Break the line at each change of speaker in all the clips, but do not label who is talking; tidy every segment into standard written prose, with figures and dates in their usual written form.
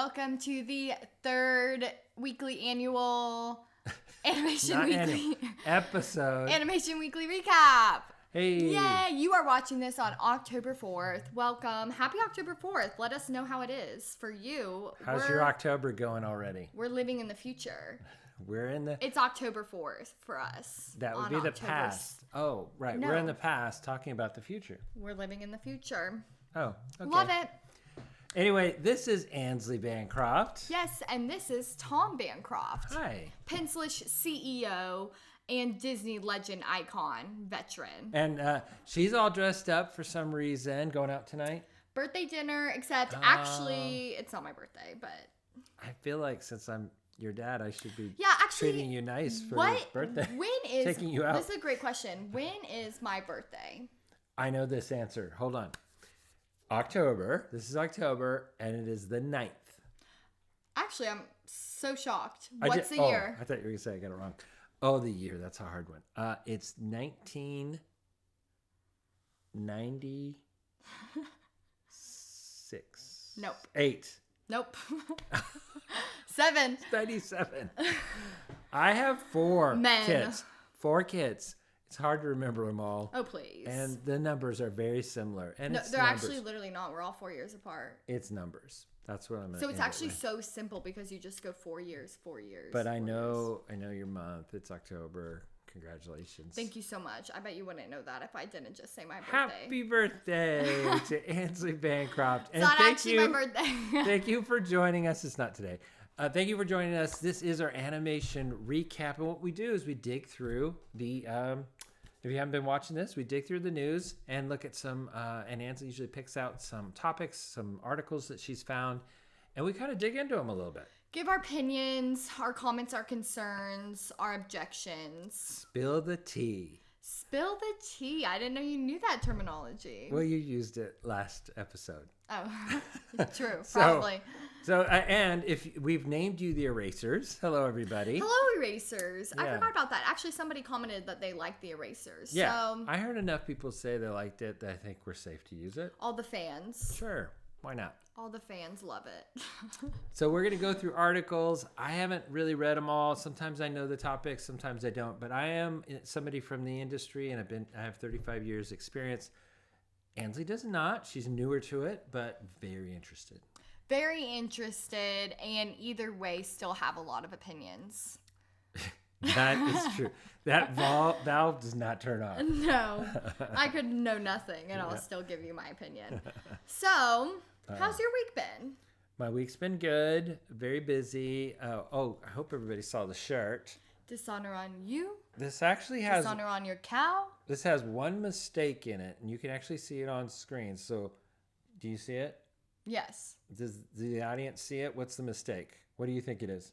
welcome to the third weekly annual Animation
episode.
Animation Weekly Recap.
Hey.
Yay, you are watching this on October 4th. Welcome. Happy October 4th. Let us know how it is for you.
How's your October going already?
We're living in the future. It's October 4th for us.
That would be the past. Oh, right. No. We're in the past talking about the future.
We're living in the future.
Oh, okay.
Love it.
Anyway, this is Ansley Bancroft.
Yes, and this is Tom Bancroft.
Hi.
Pencilish CEO and Disney legend icon veteran.
And she's all dressed up for some reason, going out tonight.
Birthday dinner, except actually, it's not my birthday, but...
I feel like since I'm your dad, I should be treating you nice for your birthday. Taking you out.
This is a great question. When is my birthday?
I know this answer. Hold on. October. This is October, and it is the 9th.
Actually, I'm so shocked. What's the year?
I thought you were going to say I got it wrong. Oh, the year. That's a hard one. It's 1996.
Nope.
8.
Nope. 7.
97. I have 4 kids. 4 kids. It's hard to remember them all.
Oh, please.
And the numbers are very similar. And
no, they're actually literally not. We're all 4 years apart.
It's numbers. That's what I'm going to
So it's actually so simple because you just go 4 years, 4 years.
But I know your month. It's October. Congratulations.
Thank you so much. I bet you wouldn't know that if I didn't just say my birthday.
Happy birthday to Ansley Bancroft.
It's not actually my birthday.
Thank you for joining us. It's not today. Thank you for joining us. This is our animation recap. And what we do is we dig through the... if you haven't been watching this, we dig through the news and look at some... and Ansley usually picks out some topics, some articles that she's found. And we kind of dig into them a little bit.
Give our opinions, our comments, our concerns, our objections.
Spill the tea.
Spill the tea. I didn't know you knew that terminology.
Well, you used it last episode.
Oh, true. Probably.
And if we've named you the Erasers. Hello, everybody.
Hello, Erasers. Yeah. I forgot about that. Actually, somebody commented that they liked the Erasers.
Yeah. So, I heard enough people say they liked it that I think we're safe to use it.
All the fans.
Sure. Why not?
All the fans love it.
So we're going to go through articles. I haven't really read them all. Sometimes I know the topics, sometimes I don't. But I am somebody from the industry, and I have 35 years experience. Ansley does not. She's newer to it, but very interested.
Very interested, and either way, still have a lot of opinions.
That is true. That valve does not turn on.
No. I could know nothing, and I'll still give you my opinion. So... how's your week been?
My week's been good. Very busy. I hope everybody saw the shirt.
Dishonor on you?
This actually has...
dishonor on your cow?
This has one mistake in it, and you can actually see it on screen. So, do you see it?
Yes.
Does the audience see it? What's the mistake? What do you think it is?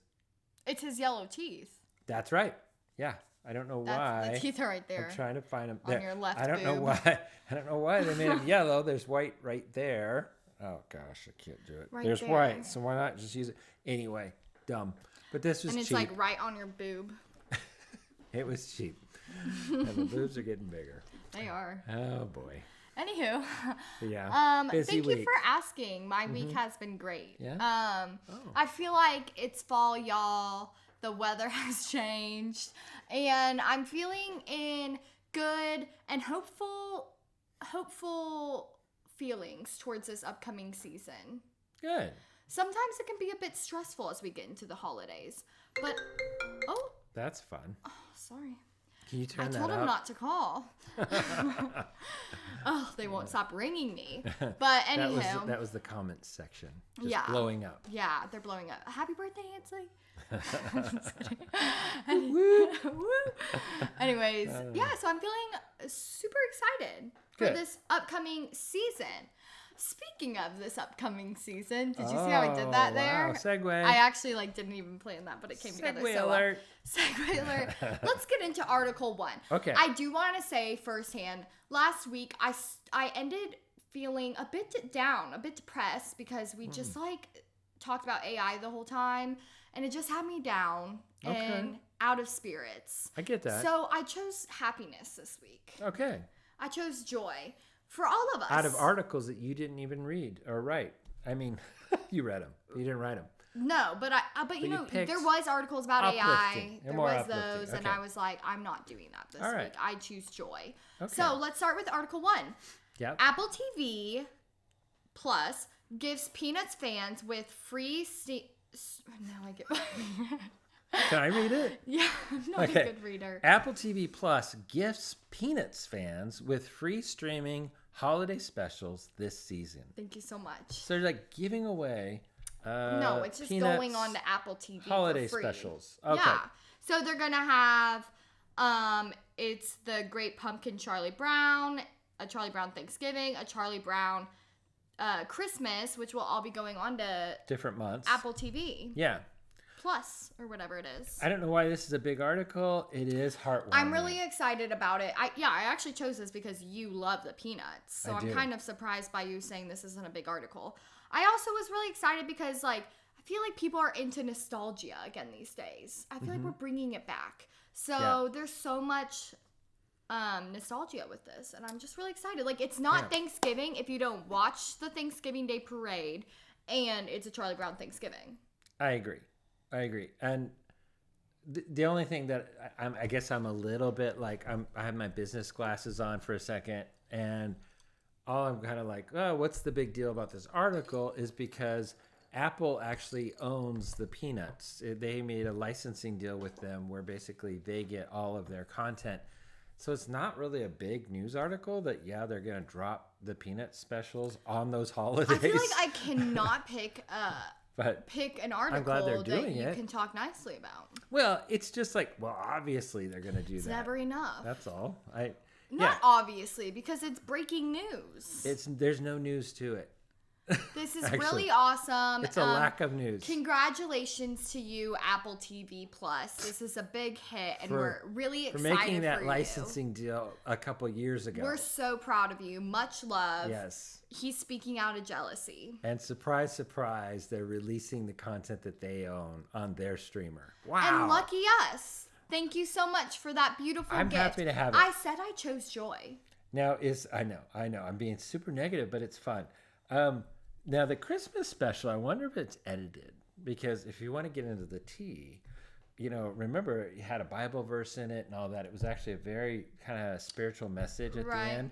It's his yellow teeth.
That's right. Yeah. I don't know why.
The teeth are right there.
I'm trying to find them.
On your left
I don't know why. I don't know why they made them yellow. There's white right there. Oh, gosh, I can't do it. There's white, so why not just use it? Anyway, dumb. But this was cheap.
And it's like right on your boob.
It was cheap. And the boobs are getting bigger.
They are.
Oh, boy.
Anywho.
Yeah.
Thank you for asking. My week has been great.
Yeah?
I feel like it's fall, y'all. The weather has changed. And I'm feeling in good and hopeful feelings towards this upcoming season.
Good.
Sometimes it can be a bit stressful as we get into the holidays. But,
that's fun.
Oh, sorry.
Can you turn that up?
I told him not to call. They won't stop ringing me. But anyhow.
That was the comments section. Just blowing up.
Yeah, they're blowing up. Happy birthday, Ansley. Anyways, so I'm feeling super excited for this upcoming season. Speaking of this upcoming season, did you see how I did that there?
Wow, segue.
I actually didn't even plan that, but it came together so well. Segue alert. Let's get into Article 1.
Okay.
I do want to say firsthand, last week I ended feeling a bit down, a bit depressed because we just talked about AI the whole time, and it just had me down and out of spirits.
I get that.
So I chose happiness this week.
Okay.
I chose joy. For all of us.
Out of articles that you didn't even read or write. I mean, you read them. You didn't write them.
No, but you know,
picked
there was articles about AI.
They're
There
more
was
uplifting.
those, and
Okay.
I was like, I'm not doing that this
All right.
week. I choose joy.
Okay.
So let's start with Article 1.
Yep.
Apple TV Plus gives Peanuts fans with free... Now I get...
Can I read it?
Yeah, I'm not a good reader.
Apple TV Plus gifts Peanuts fans with free streaming holiday specials this season.
Thank you so much.
So they're like giving away
No, it's just
Peanuts
going on to Apple TV
holiday
for free.
specials. Okay.
Yeah. So they're going to have it's the Great Pumpkin Charlie Brown, a Charlie Brown Thanksgiving, a Charlie Brown Christmas, which will all be going on to
Different months.
Apple TV
Yeah.
Plus or whatever it is.
I don't know why this is a big article. It is heartwarming.
I'm really excited about it. I actually chose this because you love the Peanuts. So
I
I'm
do.
kind of surprised by you saying this isn't a big article. I also was really excited because like I feel like people are into nostalgia again these days. I feel like we're bringing it back. So there's so much nostalgia with this, and I'm just really excited. Like it's not Thanksgiving if you don't watch the Thanksgiving Day parade, and it's a Charlie Brown Thanksgiving.
I agree. And the only thing that I guess I'm a little bit like I have my business glasses on for a second, and all I'm kind of like, oh, what's the big deal about this article is because Apple actually owns the Peanuts. They made a licensing deal with them where basically they get all of their content. So it's not really a big news article that, they're going to drop the Peanut specials on those holidays.
I feel like I cannot pick an article
glad they're
that
doing
you
it.
can talk nicely about.
Well, it's just like, obviously they're going to do
It's
that.
never enough.
That's all.
Not obviously, because it's breaking news.
There's no news to it.
This is
Actually,
really awesome.
It's a lack of news.
Congratulations to you, Apple TV Plus. This is a big hit, and we're really excited
for making that
for
licensing deal a couple years ago.
We're so proud of you. Much love.
Yes.
He's speaking out of jealousy.
And surprise, surprise, they're releasing the content that they own on their streamer. Wow.
And lucky us. Thank you so much for that beautiful
I'm
gift.
happy to have it.
I said I chose joy.
Now I know. I'm being super negative, but it's fun. Now the Christmas special, I wonder if it's edited, because if you want to get into the tea, remember it had a Bible verse in it and all that. It was actually a very kind of spiritual message at the end.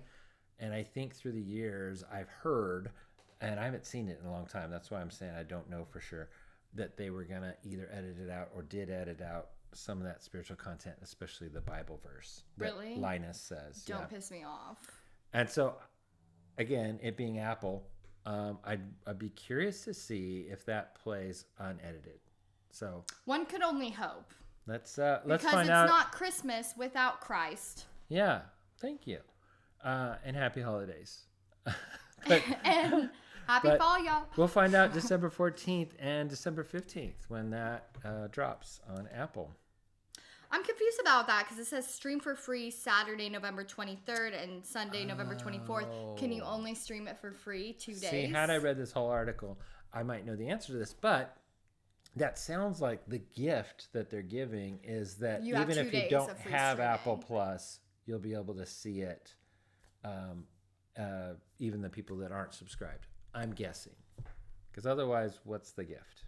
And I think through the years I've heard, and I haven't seen it in a long time. That's why I'm saying I don't know for sure, that they were going to either edit it out or did edit out some of that spiritual content, especially the Bible verse that
Really?
Linus says.
Don't piss me off.
And so, again, it being Apple, I'd be curious to see if that plays unedited. So
One could only hope.
let's
Because
find
it's
out.
not Christmas without Christ.
Yeah, thank you, and happy holidays. But
And happy fall, y'all.
we'll find out December 14th and December 15th when that drops on Apple.
I'm confused about that because it says stream for free Saturday, November 23rd and Sunday, November 24th. Can you only stream it for free 2 days?
See, had I read this whole article, I might know the answer to this, but that sounds like the gift that they're giving is that
You have
even
2
if you
days
don't
of free
have
streaming.
Apple Plus, you'll be able to see it, even the people that aren't subscribed. I'm guessing. Because otherwise, what's the gift?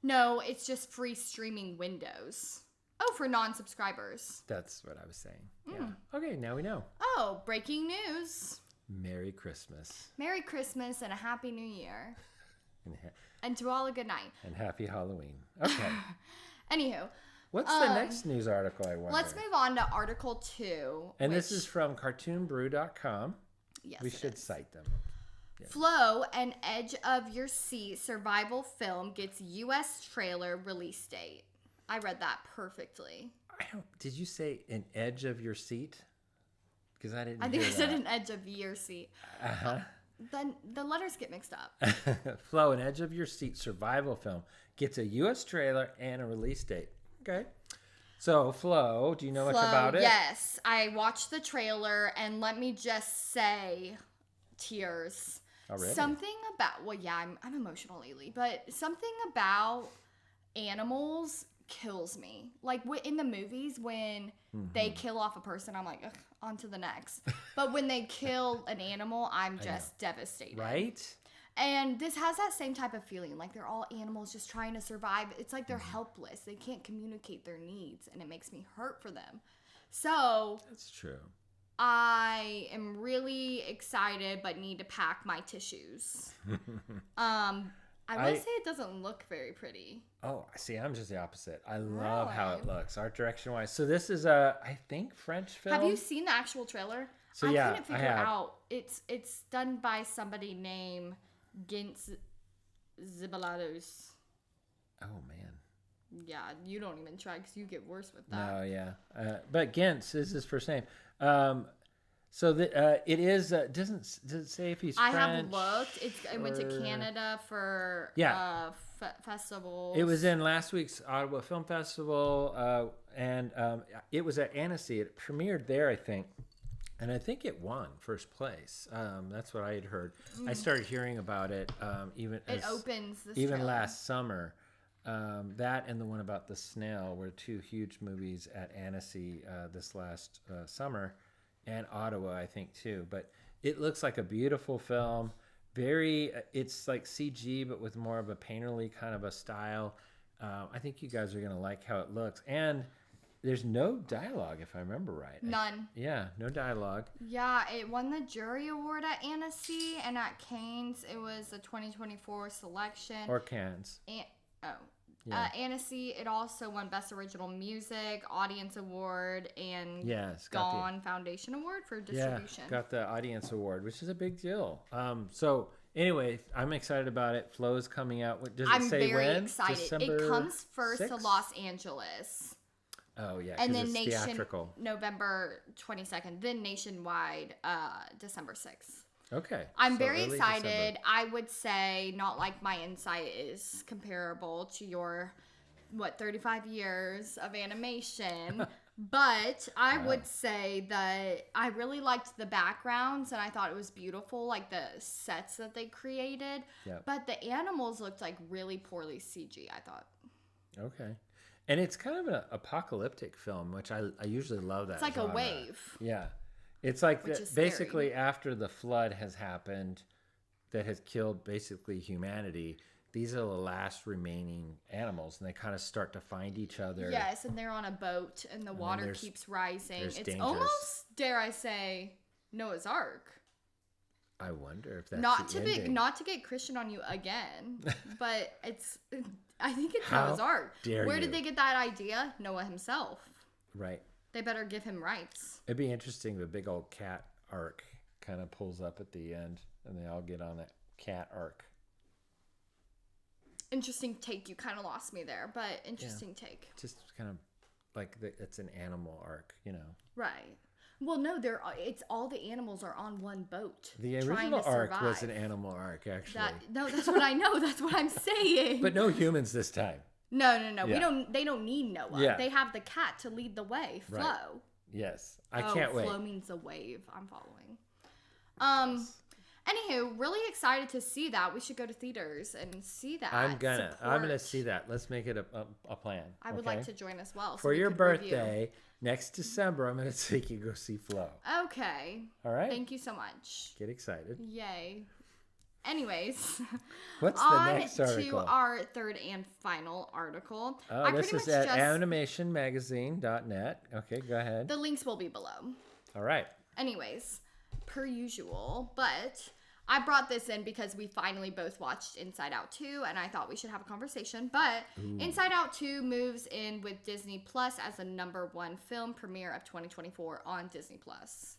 No, it's just free streaming windows. Oh, for non-subscribers.
That's what I was saying. Yeah. Okay, now we know.
Oh, breaking news.
Merry Christmas.
Merry Christmas and a Happy New Year.
And,
And to all a good night.
and happy Halloween. Okay.
Anywho,
What's the next news article, I wonder?
let's move on to Article 2.
And this is from cartoonbrew.com.
Yes,
We
it
should
is.
cite them.
Flow, an Edge of Your Seat survival film gets U.S. trailer release date. I read that perfectly.
Did you say an edge of your seat? Because I didn't
I think
hear
I said
that.
an edge of your seat.
Uh-huh.
Then the letters get mixed up.
Flow, an edge of your seat survival film gets a U.S. trailer and a release date. Okay. So, Flo, do you know much about it?
Yes, I watched the trailer, and let me just say, tears.
Already?
Something about, well, yeah, I'm emotional lately, but something about animals kills me. Like in the movies, when they kill off a person, I'm like, ugh, on to the next. But when they kill an animal, I'm just devastated.
Right?
And this has that same type of feeling. Like they're all animals just trying to survive. It's like they're helpless. They can't communicate their needs. And it makes me hurt for them. So
That's true.
I am really excited, but need to pack my tissues. I will say it doesn't look very pretty.
Oh, see, I'm just the opposite. I love how it looks, art direction wise. So this is a, I think, French film.
Have you seen the actual trailer?
So
I
yeah,
couldn't figure out. It's done by somebody named Gintz Zibalados.
Oh man.
Yeah, you don't even try because you get worse with that.
No, yeah. But Gintz is his first name. So it is. Does it say if he's French?
I have looked. It went to Canada for festivals.
It was in last week's Ottawa Film Festival, and it was at Ansley. It premiered there, I think, and I think it won first place. That's what I had heard. I started hearing about it
it opens this
even
trailer.
last summer. That and the one about the snail were two huge movies at Annecy this last summer. And Ottawa, I think, too. But it looks like a beautiful film. It's like CG, but with more of a painterly kind of a style. I think you guys are going to like how it looks. And there's no dialogue, if I remember right.
None.
Yeah, no dialogue.
Yeah, it won the jury award at Annecy, and at Cannes, it was a 2024 selection.
Or Cannes.
Annecy, it also won Best Original Music, Audience Award, and
Gone
Foundation Award for distribution.
Yeah, got the Audience Award, which is a big deal. So anyway, I'm excited about it. Flo's coming out. Does it say when?
I'm very excited.
December
it comes first
6th?
to Los Angeles.
Oh yeah,
and then
it's theatrical.
November 22nd. Then nationwide, December 6th.
Okay.
I'm very excited.
December.
I would say not like my insight is comparable to your 35 years of animation, but I would say that I really liked the backgrounds and I thought it was beautiful, like the sets that they created.
Yep.
But the animals looked like really poorly CG, I thought.
Okay. And it's kind of an apocalyptic film, which I usually love that.
It's like
genre.
a wave.
Yeah. It's like basically
scary.
after the flood has happened that has killed basically humanity, these are the last remaining animals and they kind of start to find each other.
Yes, and they're on a boat and the water keeps rising. It's
dangerous.
almost, dare I say, Noah's Ark.
I wonder if that's
not
the
to
ending.
not to get Christian on you again, but I think it's
How
Noah's Ark.
dare
Where
you.
did they get that idea? Noah himself.
Right.
They better give him rights.
It'd be interesting if a big old cat ark kind of pulls up at the end and they all get on that cat ark.
Interesting take. You kind of lost me there, but interesting take.
Just kind of like it's an animal ark, you know.
Right. Well, no, it's all the animals are on one boat.
The
trying
original
to
ark
survive.
was an animal ark, actually.
That's what I know. That's what I'm saying.
But no humans this time.
No.
Yeah.
They don't need Noah.
Yeah.
They have the cat to lead the way. Flo.
Right. Yes. I can't wait.
Flow means a wave. I'm following.
Yes.
Anywho, really excited to see that. We should go to theaters and see that.
I'm gonna see that. Let's make it a plan.
I would like to join as well.
For your birthday next December, I'm gonna take you go see Flo.
Okay.
All right.
Thank you so much.
Get excited.
Yay. Anyways,
what's the next article?
On to our third and final article.
Oh, this is at animationmagazine.net. Okay, go ahead.
The links will be below.
All right.
Anyways, per usual, but I brought this in because we finally both watched Inside Out 2 and I thought we should have a conversation. But Inside Out 2 moves in with Disney Plus as the #1 film premiere of 2024 on Disney Plus.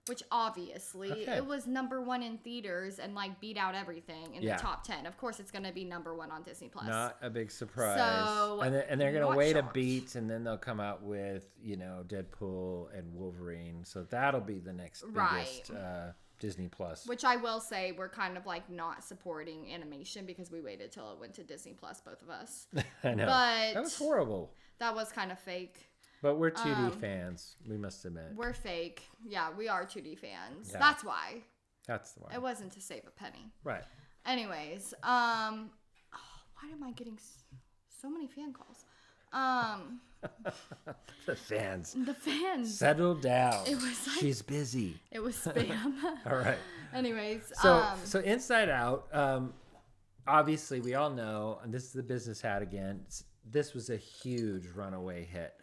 Which obviously it was #1 in theaters and like beat out everything in the top 10. Of course, it's going to be #1 on Disney Plus.
Not a big surprise.
So,
and they're going to wait
shocked.
a beat, and then they'll come out with Deadpool and Wolverine. So that'll be the next biggest Disney Plus.
Which I will say we're kind of like not supporting animation because we waited till it went to Disney Plus, both of us.
I know.
But
that was horrible.
That was kind of fake.
But we're 2D fans, we must admit.
We're fake. Yeah, we are 2D fans.
Yeah.
That's why.
That's the one.
It wasn't to save a penny.
Right.
Anyways, why am I getting so many fan calls?
The fans.
The fans.
Settle down.
It was like,
she's busy.
It was spam.
All right.
Anyways.
So Inside Out, obviously we all know, and this is the business hat again, this was a huge runaway hit.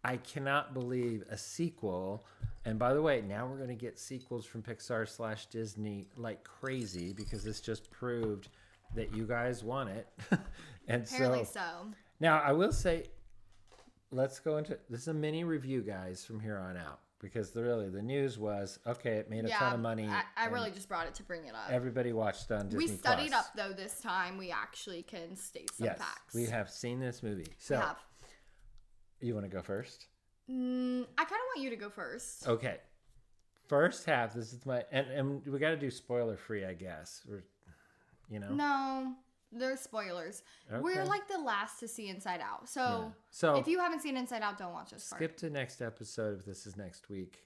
I cannot believe a sequel. And by the way, now we're going to get sequels from Pixar / Disney like crazy because this just proved that you guys want it. And
apparently so.
Now I will say, let's go into this is a mini review, guys, from here on out, because the news was okay. It made a ton of money.
I really just brought it to bring it up.
Everybody watched on Disney.
We studied up though this time. We actually can state some facts.
We have seen this movie. So, you want to go first?
I kind of want you to go first.
Okay. First half. This is my and we got to do spoiler free, I guess.
No. There's spoilers. Okay. We're like the last to see Inside Out. So if you haven't seen Inside Out, don't watch this part.
Skip to next episode if this is next week.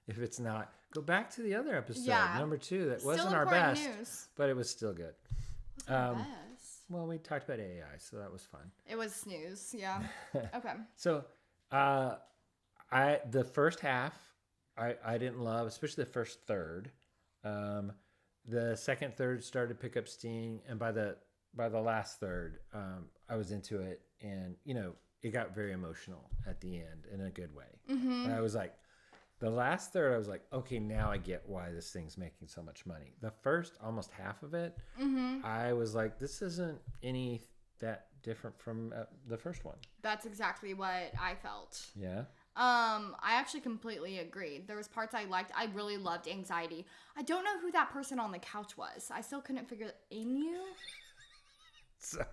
If it's not, go back to the other episode, number 2. That wasn't our best, but it was still good.
Wasn't our best.
Well, we talked about AI, so that was fun.
It was snooze, yeah. Okay.
So, the first half, I didn't love, especially the first third. The second third started to pick up steam, and by the last third, I was into it, and it got very emotional at the end in a good way. Mm-hmm. And I was like, the last third, I was like, okay, now I get why this thing's making so much money. The first almost half of it, I was like, this isn't any that different from the first one.
That's exactly what I felt.
Yeah.
I actually completely agreed. There was parts I liked. I really loved Anxiety. I don't know who that person on the couch was. I still couldn't figure Emu?
Sorry.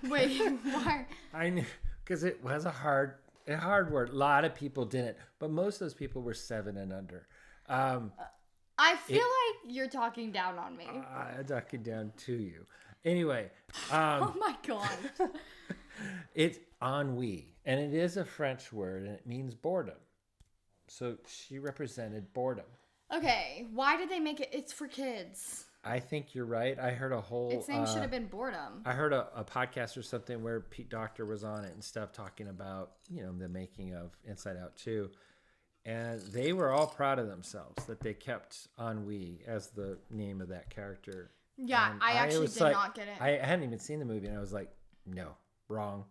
Wait, why?
I knew, because it was a hard word. A lot of people didn't, but most of those people were 7 and under.
I feel like you're talking down on me.
I'm talking down to you. Anyway.
Oh my God.
It's ennui, and it is a French word, and it means boredom. So she represented boredom.
Okay, why did they make it? It's for kids.
I think you're right. I heard a whole...
Its name should have been Boredom.
I heard a podcast or something where Pete Docter was on it and stuff talking about, the making of Inside Out 2. And they were all proud of themselves that they kept ennui as the name of that character.
Yeah, I actually did not get it.
I hadn't even seen the movie, and I was like, no, wrong.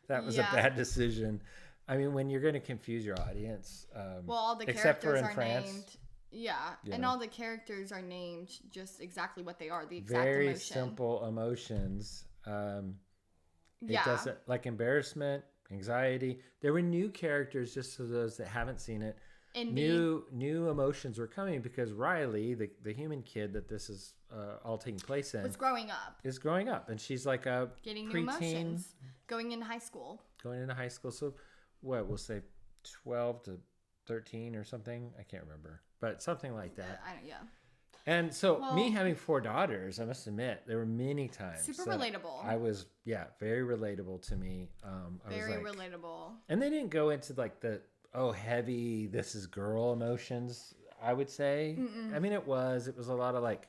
That was a bad decision. I mean, when you're going to confuse your audience,
all the
except for
characters
in
are
France,
named. Yeah, and all the characters are named just exactly what they are, the exact
very
emotion.
simple emotions. It doesn't, like embarrassment, anxiety. There were new characters, just for those that haven't seen it. New emotions were coming because Riley, the human kid that this is all taking place in,
is growing up,
and she's like a
getting
preteen,
new emotions, going into high school.
So what we'll say, 12 to 13 or something. I can't remember, but something like that. And so me having 4 daughters, I must admit, there were many times
super relatable.
I was very relatable to me.
Very relatable.
And they didn't go into like the heavy, this is girl emotions, I would say. I mean, it was a lot of like,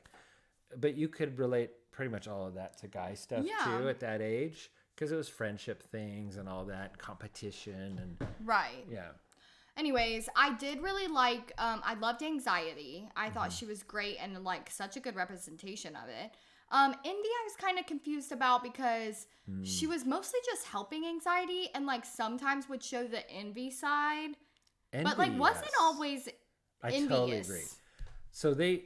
but you could relate pretty much all of that to guy stuff too at that age, because it was friendship things and all that, competition and yeah.
Anyways, I did really like, I loved Anxiety. I thought she was great and like such a good representation of it. Indy, I was kind of confused about because she was mostly just helping Anxiety and like sometimes would show the envy side, but like wasn't always envious.
I totally agree. So they,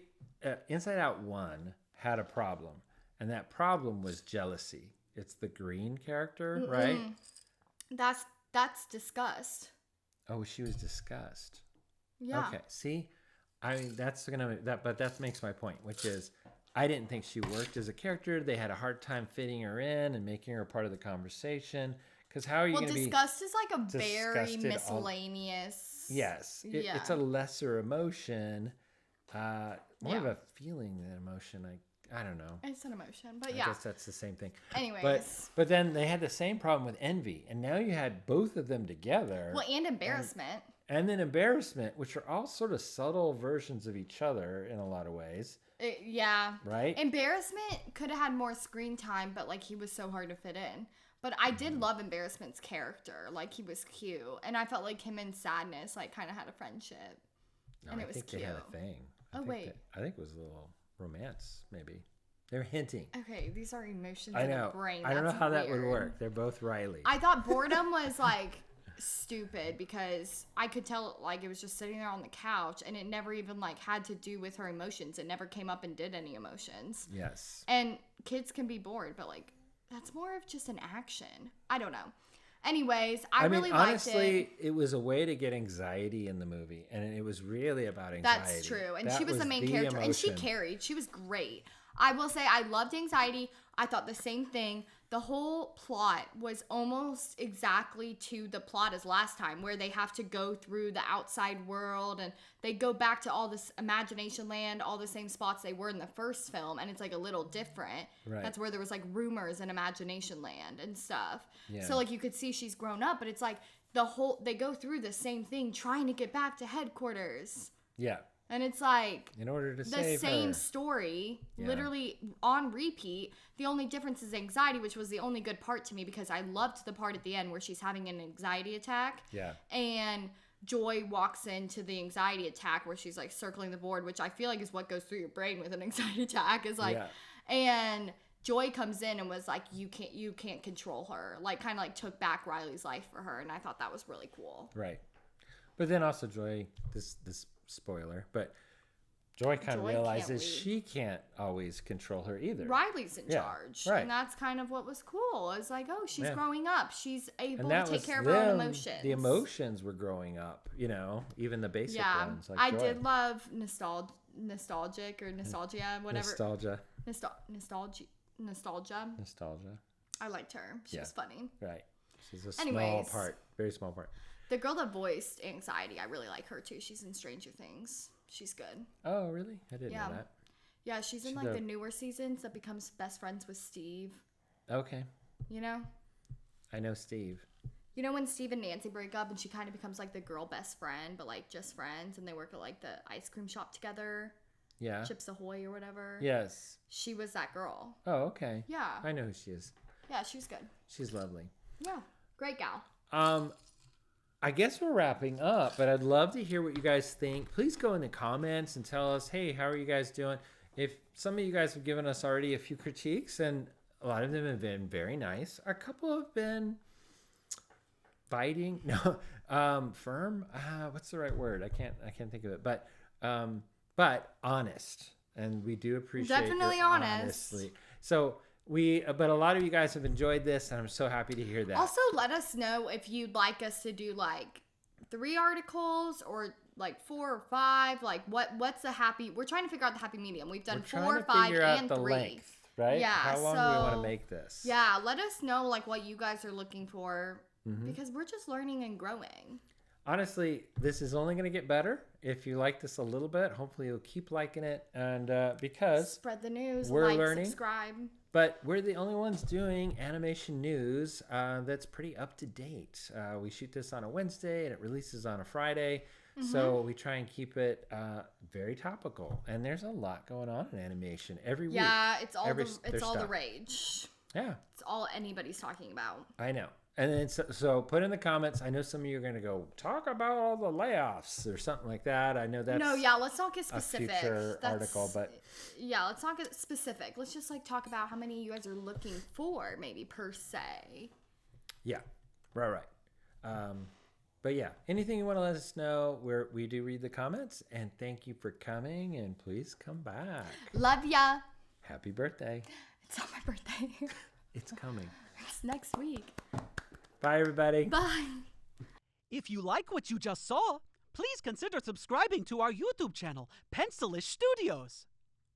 Inside Out 1 had a problem, and that problem was jealousy. It's the green character, right?
That's disgust.
Oh, she was disgust.
Yeah.
Okay. See, I mean, but that makes my point, which is, I didn't think she worked as a character. They had a hard time fitting her in and making her part of the conversation. Because how are you going to be?
Disgust is like a very miscellaneous.
Yes, it's a lesser emotion, more of a feeling than emotion. I don't know.
It's an emotion, but
I guess that's the same thing.
Anyways.
But then they had the same problem with envy, and now you had both of them together.
Well, and embarrassment.
And then embarrassment, which are all sort of subtle versions of each other in a lot of ways.
Yeah.
Right?
Embarrassment could have had more screen time, but like he was so hard to fit in. But I did love Embarrassment's character. Like, he was cute. And I felt like him and Sadness, like, kind of had a friendship.
No,
and
I
it was
think
cute.
they had a thing.
Oh, wait.
I think it was a little romance, maybe. They're hinting.
Okay, these are emotions
I
in
know.
a brain.
I don't know
That's
how that would
weird.
work. They're both Riley.
I thought Boredom was, like, stupid because I could tell, like, it was just sitting there on the couch and it never even, like, had to do with her emotions. It never came up and did any emotions.
Yes.
And kids can be bored, but, like, that's more of just an action. I don't know. Anyways, I really liked
honestly, it was a way to get anxiety in the movie, and it was really about anxiety.
That's true. And
that
she was the main character, and she carried. She was great. I will say I loved anxiety. I thought the same thing. The whole plot was almost exactly to the plot as last time, where they have to go through the outside world and they go back to all this imagination land, all the same spots they were in the first film, and it's like a little different.
Right.
That's where there was like rumors in imagination land and stuff.
Yeah.
So like you could see she's grown up, but it's like they go through the same thing trying to get back to headquarters.
Yeah.
And it's like
in order to
the
save
same
her.
story,
Yeah.
literally on repeat. The only difference is anxiety, which was the only good part to me because I loved the part at the end where she's having an anxiety attack.
Yeah.
And Joy walks into the anxiety attack where she's like circling the board, which I feel like is what goes through your brain with an anxiety attack. Is like, and Joy comes in and was like, you can't control her. Like, kind of like took back Riley's life for her, and I thought that was really cool.
Right. But then also Joy, this spoiler, but Joy kind of realizes she can't always control her either.
Riley's in charge.
Right.
And that's kind of what was cool. It's like, oh, she's growing up. She's able to take care of her own emotions.
The emotions were growing up, even the basic ones. Like
I
Joy.
did love nostalgic or nostalgia, whatever.
Nostalgia.
Nostalgia. I liked her. She was funny.
Right. She's a small part, very small part.
The girl that voiced anxiety, I really like her too. She's in Stranger Things. She's good.
Oh, really? I didn't know that.
Yeah, she's in like the newer seasons that becomes best friends with Steve.
Okay.
You know?
I know Steve.
You know when Steve and Nancy break up and she kind of becomes like the girl best friend, but like just friends, and they work at like the ice cream shop together?
Yeah.
Chips Ahoy or whatever.
Yes.
She was that girl.
Oh, okay.
Yeah.
I know who she is.
Yeah, she was good.
She's lovely.
Yeah. Great gal.
I guess we're wrapping up, but I'd love to hear what you guys think. Please go in the comments and tell us, hey, how are you guys doing? If some of you guys have given us already a few critiques, and a lot of them have been very nice. A couple have been biting. No, firm. What's the right word? I can't think of it. But honest, and we do appreciate
definitely
your
honest.
Honestly. So. But a lot of you guys have enjoyed this, and I'm so happy to hear that.
Also, let us know if you'd like us to do like 3 articles or like 4 or 5. Like, what's the happy? We're trying to figure out the happy medium. We've done 4, 5, and 3.
Length, right?
Yeah.
How long do we want to make this?
Yeah. Let us know like what you guys are looking for because we're just learning and growing.
Honestly, this is only going to get better. If you like this a little bit, hopefully you'll keep liking it, and because
spread the news,
we're learning,
subscribe.
But we're the only ones doing animation news that's pretty up to date. We shoot this on a Wednesday and it releases on a Friday. So we try and keep it very topical. And there's a lot going on in animation every week.
Yeah, it's all the rage.
Yeah.
It's all anybody's talking about.
I know. And then so put in the comments. I know some of you are going to go, talk about all the layoffs or something like that. I know that's
let's not get specific.
A future article, but
yeah, let's not get specific. Let's just like talk about how many you guys are looking for, maybe per se.
Yeah, right. But yeah, anything you want to let us know, we do read the comments, and thank you for coming, and please come back.
Love ya.
Happy birthday.
It's not my birthday.
It's coming.
It's next week.
Bye, everybody.
Bye.
If you like what you just saw, please consider subscribing to our YouTube channel, Pencilish Studios.